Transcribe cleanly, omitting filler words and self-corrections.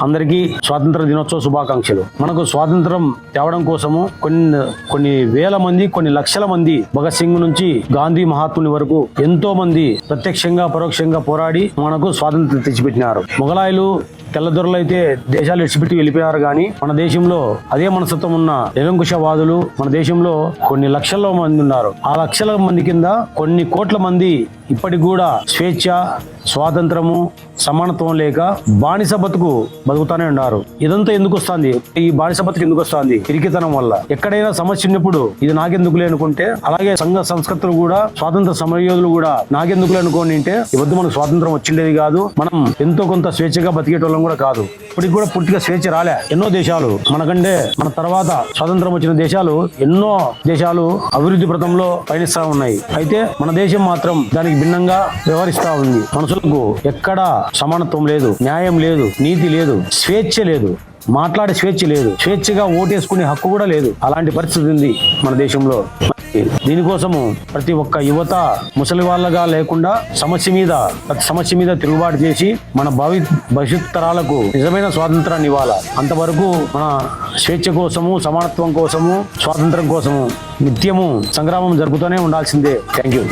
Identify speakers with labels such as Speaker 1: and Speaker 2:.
Speaker 1: అందరికీ స్వాతంత్ర దినోత్సవ శుభాకాంక్షలు. మనకు స్వాతంత్రం తేవడం కోసము కొన్ని వేల మంది, కొన్ని లక్షల మంది, భగత్ సింగ్ నుంచి గాంధీ మహాత్ముని వరకు ఎంతో మంది ప్రత్యక్షంగా పరోక్షంగా పోరాడి మనకు స్వాతంత్రం తెచ్చిపెట్టినారు. మొఘలాయులు తెల్లదొరలైతే దేశాలు విడిచిపెట్టి వెళ్ళిపోయారు, కానీ మన దేశంలో అదే మనస్తత్వం ఉన్న నిరంకుశవాదులు మన దేశంలో కొన్ని లక్షల మంది ఉన్నారు. ఆ లక్షల మంది కింద కొన్ని కోట్ల మంది ఇప్పటికి కూడా స్వేచ్ఛ, స్వాతంత్రము, సమానత్వం లేక బానిస బతుకుతానే ఉన్నారు. ఇదంతా ఎందుకు వస్తుంది? ఈ బానిస బతుకు ఎందుకు వస్తుంది? పిరికితనం వల్ల. ఎక్కడైనా సమస్య ఉన్నప్పుడు ఇది నాకెందుకులే అనుకుంటే, అలాగే సంఘ సంస్కృతులు కూడా, స్వాతంత్ర సమరయోధులు కూడా నాకెందుకులే అనుకోని ఉంటే ఈ వద్దు మనకు స్వాతంత్రం వచ్చిండేది కాదు, మనం ఎంతో కొంత స్వేచ్ఛగా బతికేటోళ్ళం కూడా కాదు. ఇప్పటికి కూడా పూర్తిగా స్వేచ్ఛ రాలే. ఎన్నో దేశాలు మనకంటే, మన తర్వాత స్వాతంత్రం వచ్చిన దేశాలు, ఎన్నో దేశాలు అభివృద్ధి పథంలో పయనిస్తా ఉన్నాయి. అయితే మన దేశం మాత్రం దానికి భిన్నంగా వ్యవహరిస్తా ఉంది. మనుషులకు ఎక్కడ సమానత్వం లేదు, న్యాయం లేదు, నీతి లేదు, స్వేచ్ఛ లేదు, మాట్లాడే స్వేచ్ఛ లేదు, స్వేచ్ఛగా ఓటేసుకునే హక్కు కూడా లేదు. అలాంటి పరిస్థితి ఉంది మన దేశంలో. దీనికోసము ప్రతి ఒక్క యువత ముసలి వాళ్ళగా లేకుండా ప్రతి సమస్య మీద తిరుగుబాటు చేసి మన భవిష్యత్ తరాలకు నిజమైన స్వాతంత్రాన్ని ఇవ్వాలా. అంతవరకు మన స్వేచ్ఛ కోసము, సమానత్వం కోసము, స్వాతంత్రం కోసము నిత్యము సంగ్రామం జరుపుతూనే ఉండాల్సిందే. Thank you.